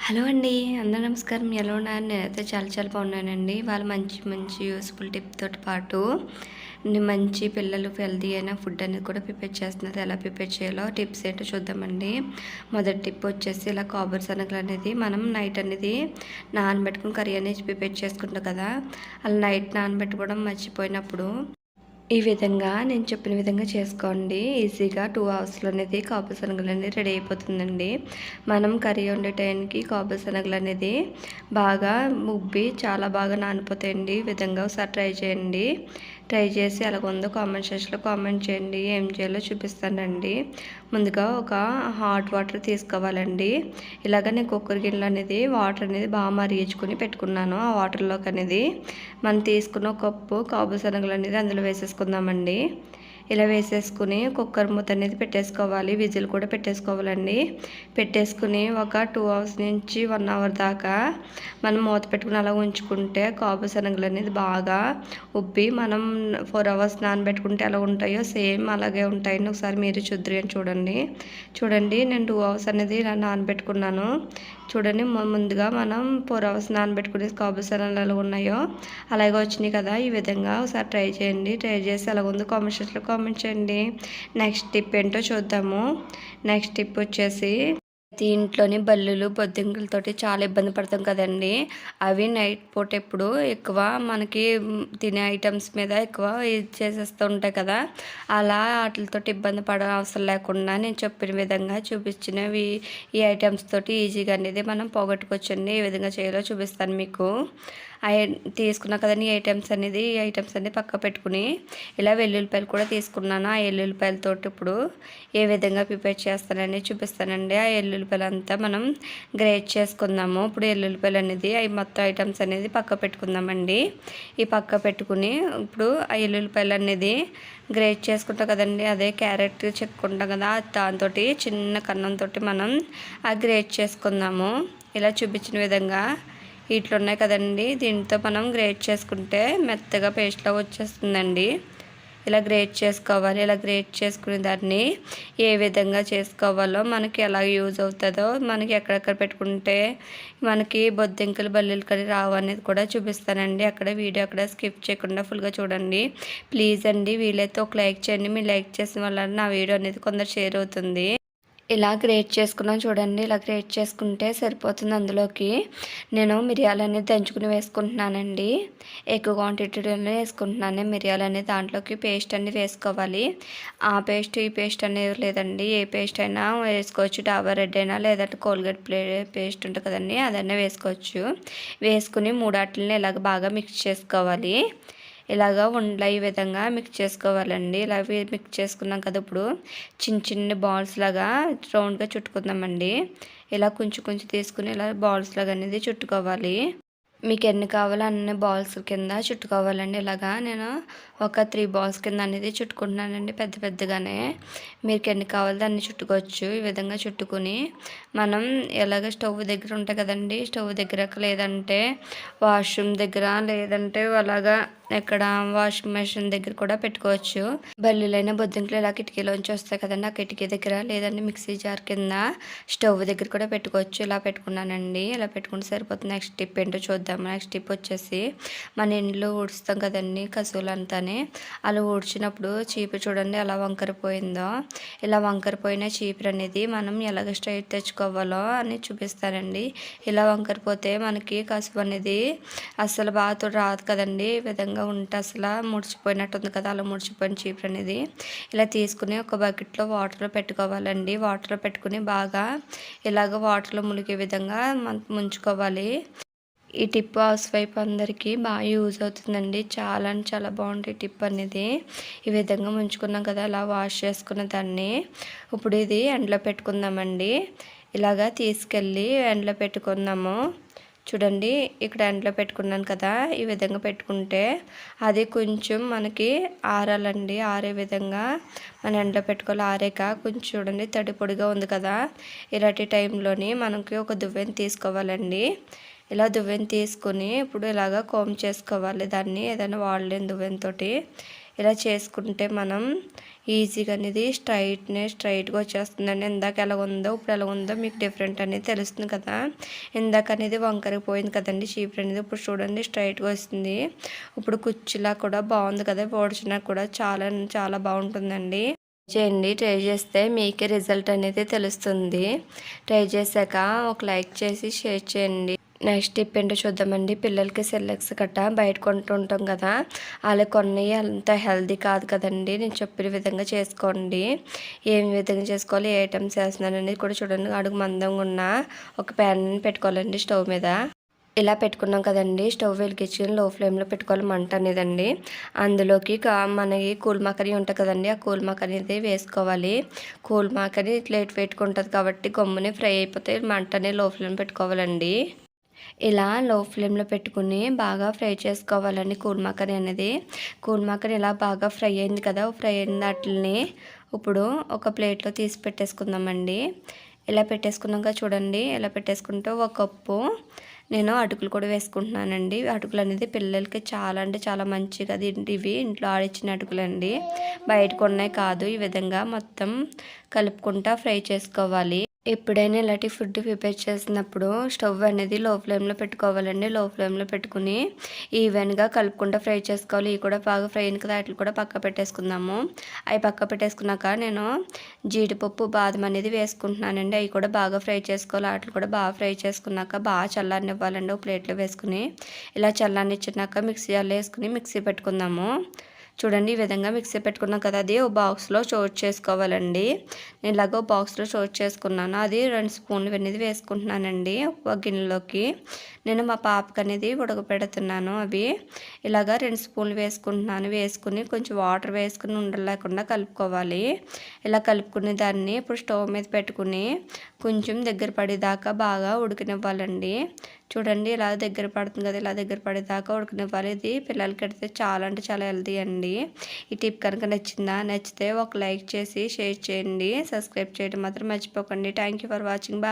Hello అండి. అందరూ నమస్కారం. ఎలా ఉన్నారు? నేనైతే చాలా చాలా బాగున్నానండి. వాళ్ళు మంచి మంచి యూస్‌ఫుల్ టిప్ తోటి పాటు మంచి పిల్లలు హెల్తీ అయిన ఫుడ్ అనేది కూడా ప్రిపేర్ చేస్తున్నారు. ఎలా ప్రిపేర్ చేయాలో టిప్స్ ఏంటో చూద్దామండి. మొదటి టిప్ వచ్చేసి ఇలా కొబ్బరి శనగలు అనేది మనం నైట్ అనేది నానబెట్టుకొని కర్రీ అనేది ప్రిపేర్ చేసుకుంటాం కదా! అలా నైట్ నానబెట్టుకోవడం మర్చిపోయినప్పుడు ఈ విధంగా నేను చెప్పిన విధంగా చేసుకోండి. ఈజీగా 2 అవర్స్‌లో అనేది కాబూలి శనగలనేది రెడీ అయిపోతుందండి. మనం కర్రీ వండే టైంకి కాబూలి శనగలనేది బాగా ఉబ్బి చాలా బాగా నానిపోతాయండి. ఈ విధంగా ఒకసారి ట్రై చేయండి. ట్రై చేసి ఎలాగుందో కామెంట్ సెక్షన్‌లో కామెంట్ చేయండి. ఏం చేయాలో చూపిస్తానండి. ముందుగా ఒక హాట్ వాటర్ తీసుకోవాలండి. ఇలాగ నేను కుక్కర్ గిన్నెలో అనేది వాటర్ అనేది బాగా మరిగించుకొని పెట్టుకున్నాను. ఆ వాటర్‌లోకి అనేది మనం తీసుకున్న కప్పు కాబూలి శనగలు అనేది అందులో వేసేసుకుందామండి. ఇలా వేసేసుకుని కుక్కర్ మూత అనేది పెట్టేసుకోవాలి. విజిల్ కూడా పెట్టేసుకోవాలండి. పెట్టేసుకుని ఒక 2 అవర్స్ నుంచి 1 అవర్ దాకా మనం మూత పెట్టుకుని అలా ఉంచుకుంటే కాబూలి శనగలు అనేది బాగా ఉబ్బి మనం 4 అవర్స్ నానబెట్టుకుంటే ఎలా ఉంటాయో సేమ్ అలాగే ఉంటాయండి. ఒకసారి మీరు చూడండి. చూడండి నేను 2 అవర్స్ అనేది ఇలా నానబెట్టుకున్నాను. చూడండి ముందుగా మనం 4 అవర్స్ నానబెట్టుకునే కాబూలి శనగలు ఎలా ఉన్నాయో అలాగే వచ్చినాయి కదా! ఈ విధంగా ఒకసారి ట్రై చేయండి. ట్రై చేసి ఎలాగుందో కామెంట్ సెక్షన్‌లో కామెంట్ చేయండి. నెక్స్ట్ టిప్ ఏంటో చూద్దాము. నెక్స్ట్ టిప్ వచ్చేసి ఇంట్లోని బల్లులు, బొద్దింకలతోటి చాలా ఇబ్బంది పడతాం కదండీ! అవి నైట్ పూట ఎప్పుడు ఎక్కువ మనకి తినే ఐటెమ్స్ మీద ఎక్కువ ఇది చేసేస్తూ ఉంటాయి కదా! అలా ఆటిలతోటి ఇబ్బంది పడే అవసరం లేకుండా నేను చెప్పిన విధంగా చూపించినవి ఈ ఐటెమ్స్ తోటి ఈజీగా అనేది మనం పోగొట్టుకోవచ్చండి. ఏ విధంగా చేయాలో చూపిస్తాను మీకు. తీసుకున్నా కదండీ ఈ ఐటెమ్స్ అన్నీ పక్కకు పెట్టుకుని ఇలా వెల్లుల్లిపాయలు కూడా తీసుకున్నాను. ఆ ఎల్లుల్లిపాయలతోటి ఇప్పుడు ఏ విధంగా ప్రిపేర్ చేస్తానని చూపిస్తానండి. ఆ ఎల్లుల్లిపాయలంతా మనం గ్రేట్ చేసుకుందాము. ఇప్పుడు ఎల్లుల్లిపాయలు అనేది అవి మొత్తం ఐటమ్స్ అనేది పక్క పెట్టుకుందామండి. ఈ పక్క పెట్టుకుని ఇప్పుడు ఆ ఎల్లుల్లిపాయలు అనేది గ్రేట్ చేసుకుంటాం కదండి. అదే క్యారెట్ చెక్కుంటాం కదా దాంతో చిన్న కన్నంతో మనం ఆ గ్రేట్ చేసుకుందాము. ఇలా చూపించిన విధంగా వీటిలో ఉన్నాయి కదండి, దీంతో మనం గ్రేట్ చేసుకుంటే మెత్తగా పేస్ట్లా వచ్చేస్తుందండి. ఇలా గ్రేట్ చేసుకోవాలి. ఇలా గ్రేట్ చేసుకునే దాన్ని ఏ విధంగా చేసుకోవాలో మనకి ఎలా యూజ్ అవుతుందో మనకి ఎక్కడెక్కడ పెట్టుకుంటే మనకి బొద్దింకలు బల్లీలు కానీ రావు అనేది కూడా చూపిస్తానండి. అక్కడ వీడియో అక్కడ స్కిప్ చేయకుండా ఫుల్గా చూడండి ప్లీజ్ అండి. వీలైతే ఒక లైక్ చేయండి. మీరు లైక్ చేసిన వల్ల నా వీడియో అనేది కొందరు షేర్ అవుతుంది. ఇలా గ్రేట్ చేసుకున్నాం చూడండి. ఇలా గ్రేట్ చేసుకుంటే సరిపోతుంది. అందులోకి నేను మిరియాలు అనేది దంచుకుని వేసుకుంటున్నానండి. ఎక్కువ క్వాంటిటీలోనే వేసుకుంటున్నాను మిరియాలు అనేది. దాంట్లోకి పేస్ట్ అనేది వేసుకోవాలి. ఆ పేస్ట్ ఈ పేస్ట్ అనేది లేదండి, ఏ పేస్ట్ అయినా వేసుకోవచ్చు. డాబర్ రెడ్ అయినా లేదంటే కోల్గేట్ పేస్ట్ ఉంటుంది కదండి, అదన్నా వేసుకోవచ్చు. వేసుకుని మూడాట్లని ఇలాగ బాగా మిక్స్ చేసుకోవాలి. ఇలాగా ఉండలా ఈ విధంగా మిక్స్ చేసుకోవాలండి. ఇలా మిక్స్ చేసుకున్నాం కదా, ఇప్పుడు చిన్న చిన్న బాల్స్ లాగా రౌండ్గా చుట్టుకుందామండి. ఇలా కొంచెం కొంచెం తీసుకుని ఇలా బాల్స్ లాగా అనేది చుట్టుకోవాలి. మీకు ఎన్ని కావాలో అన్ని బాల్స్ కింద చుట్టుకోవాలండి. ఇలాగా నేను ఒక 3 బాల్స్ కింద అనేది చుట్టుకుంటున్నానండి పెద్ద పెద్దగానే. మీకు ఎన్ని కావాలో దాన్ని చుట్టుకోవచ్చు. ఈ విధంగా చుట్టుకుని మనం ఎలాగ స్టవ్ దగ్గర ఉంటాయి కదండి, స్టవ్ దగ్గర లేదంటే వాష్రూమ్ దగ్గర లేదంటే అలాగా ఇక్కడ వాషింగ్ మెషిన్ దగ్గర కూడా పెట్టుకోవచ్చు. బల్లులైన బొద్దింకలు ఇలా కిటికీలోంచి వస్తాయి కదండి, ఆ కిటికీ దగ్గర లేదంటే మిక్సీ జార్ కింద స్టవ్ దగ్గర కూడా పెట్టుకోవచ్చు. ఇలా పెట్టుకున్నానండి. ఇలా పెట్టుకుంటే సరిపోతుంది. నెక్స్ట్ టిప్ ఏంటో చూద్దాము. నెక్స్ట్ టిప్ వచ్చేసి మన ఇంట్లో ఊడుస్తాం కదండి కసువులంతానే, అలా ఊడ్చినప్పుడు చీపురు చూడండి ఎలా వంకరపోయిందో. ఇలా వంకరపోయిన చీపురు అనేది మనం ఎలాగ స్ట్రైట్ తెచ్చుకోవాలో అని చూపిస్తానండి. ఇలా వంకరపోతే మనకి కసువు అనేది అస్సలు బాగా రాదు కదండి. ఈ విధంగా ఉంటే అసలు ముడిచిపోయినట్టు ఉంది కదా, అలా ముడిచిపోయిన చీపురు అనేది ఇలా తీసుకుని ఒక బకెట్లో వాటర్లో పెట్టుకోవాలండి. వాటర్లో పెట్టుకుని బాగా ఇలాగ వాటర్లో మునిగే విధంగా ముంచుకోవాలి. ఈ టిప్ హౌస్ వైఫ్ అందరికీ బాగా యూజ్ అవుతుందండి. చాలా అంటే చాలా బాగుంటుంది టిప్ అనేది. ఈ విధంగా ముంచుకున్నాం కదా, అలా వాష్ చేసుకున్న దాన్ని ఇప్పుడు ఇది ఎండలో పెట్టుకుందామండి. ఇలాగా తీసుకెళ్ళి ఎండలో పెట్టుకుందాము. చూడండి ఇక్కడ ఎండలో పెట్టుకున్నాను కదా, ఈ విధంగా పెట్టుకుంటే అది కొంచెం మనకి ఆరాలండి. ఆరే విధంగా మన ఎండలో పెట్టుకోవాలి. ఆరేక కొంచెం చూడండి తడి పొడిగా ఉంది కదా, ఇలాంటి టైంలోని మనకి ఒక దువ్వెని తీసుకోవాలండి. ఇలా దువ్వెని తీసుకుని ఇప్పుడు ఇలాగ కోమ్ చేసుకోవాలి దాన్ని, ఏదైనా వాడలేని దువ్వెనతోటి ఇలా చేసుకుంటే మనం ఈజీగా అనేది స్ట్రైట్గా వచ్చేస్తుందండి. ఇందాక ఎలా ఉందో ఇప్పుడు ఎలా ఉందో మీకు డిఫరెంట్ అనేది తెలుస్తుంది కదా. ఇందాక అనేది వంకరకి పోయింది కదండి చీపురు అనేది. ఇప్పుడు చూడండి స్ట్రైట్గా వస్తుంది. ఇప్పుడు కుర్చీలా కూడా బాగుంది కదా, పొడిచినా కూడా చాలా చాలా బాగుంటుందండి. చేయండి, ట్రై చేస్తే మీకే రిజల్ట్ అనేది తెలుస్తుంది. ట్రై చేశాక ఒక లైక్ చేసి షేర్ చేయండి. నెక్స్ట్ టిప్ ఏంటో చూద్దామండి. పిల్లలకి సెల్లెక్స్ గట్ట బయట కొంటుంటాం కదా, అలా కొన్నవి అంత హెల్దీ కాదు కదండి. నేను చెప్పిన విధంగా చేసుకోండి. ఏం విధంగా చేసుకోవాలి, ఏ ఐటమ్స్ వేస్తున్నాను అనేది కూడా చూడండి. అడుగు మందంగా ఉన్న ఒక ప్యాన్ పెట్టుకోవాలండి స్టవ్ మీద. ఇలా పెట్టుకున్నాం కదండి, స్టవ్ వెలిగించుకొని లో ఫ్లేమ్లో పెట్టుకోవాలి మంట అనేదండి. అందులోకి మనకి కూల్ మకని ఉంటుంది కదండి, ఆ కూల్ మకని అనేది వేసుకోవాలి. కూల్ మకని ఇట్లా పెట్టుకుంటుంది కాబట్టి గమ్ముని ఫ్రై అయిపోతే మంట అనేది లో ఫ్లేమ్ పెట్టుకోవాలండి. ఇలా లో ఫ్లేమ్లో పెట్టుకుని బాగా ఫ్రై చేసుకోవాలండి కూల్ మకని అనేది. కూల్ మకని ఇలా బాగా ఫ్రై అయింది కదా, ఫ్రై అయిన వాటిని ఇప్పుడు ఒక ప్లేట్లో తీసి పెట్టేసుకుందామండి. ఇలా పెట్టేసుకున్నాక చూడండి, ఇలా పెట్టేసుకుంటే ఒక కప్పు నేను అటుకులు కూడా వేసుకుంటున్నానండి. అటుకులు అనేది పిల్లలకి చాలా అంటే చాలా మంచిగా ఇవి ఇంట్లో ఆడిచ్చిన అటుకులండి, బయట కొన్నాయి కాదు. ఈ విధంగా మొత్తం కలుపుకుంటా ఫ్రై చేసుకోవాలి. ఎప్పుడైనా ఇలాంటి ఫుడ్ ప్రిపేర్ చేసినప్పుడు స్టవ్ అనేది లో ఫ్లేమ్లో పెట్టుకోవాలండి. లో ఫ్లేమ్లో పెట్టుకుని ఈవెన్గా కలుపుకుంటూ ఫ్రై చేసుకోవాలి. ఇవి కూడా బాగా ఫ్రై అయిన కదా, వాటిని కూడా పక్క పెట్టేసుకుందాము. అవి పక్క పెట్టేసుకున్నాక నేను జీడిపప్పు బాదం అనేది వేసుకుంటున్నానండి. అవి కూడా బాగా ఫ్రై చేసుకోవాలి. వాటిని కూడా బాగా ఫ్రై చేసుకున్నాక బాగా చల్లారనివ్వాలండి. ఒక ప్లేట్లో వేసుకుని ఇలా చల్లారనిచ్చినాక మిక్సీ జార్లో వేసుకుని మిక్సీ పెట్టుకుందాము. చూడండి, ఈ విధంగా మిక్సీ పెట్టుకున్నాం కదా, అది ఒక బాక్స్లో స్టోర్ చేసుకోవాలండి. నేను ఇలాగ బాక్స్లో స్టోర్ చేసుకున్నాను. అది 2 స్పూన్లు అనేది వేసుకుంటున్నానండి ఒక గిన్నెలోకి. నేను మా పాపకి అనేది ఉడకపెడుతున్నాను. అవి ఇలాగ 2 స్పూన్లు వేసుకుంటున్నాను. వేసుకుని కొంచెం వాటర్ వేసుకుని ఉండలు లేకుండా కలుపుకోవాలి. ఇలా కలుపుకునే దాన్ని ఇప్పుడు స్టవ్ మీద పెట్టుకుని కొంచెం దగ్గర పడేదాకా బాగా ఉడకనివ్వాలండి. చూడండి, ఇలా దగ్గర పడుతుంది కదా, ఇలా దగ్గర పడేదాకా ఉడకనివ్వాలి. ఇది పిల్లలకి పెడితే చాలా అంటే చాలా హెల్తీ అండి. ఈ టిప్ కనుక నచ్చితే ఒక లైక్ చేసి షేర్ చేయండి. సబ్స్క్రైబ్ చేయడం మాత్రం మర్చిపోకండి. Thank you for watching. Bye.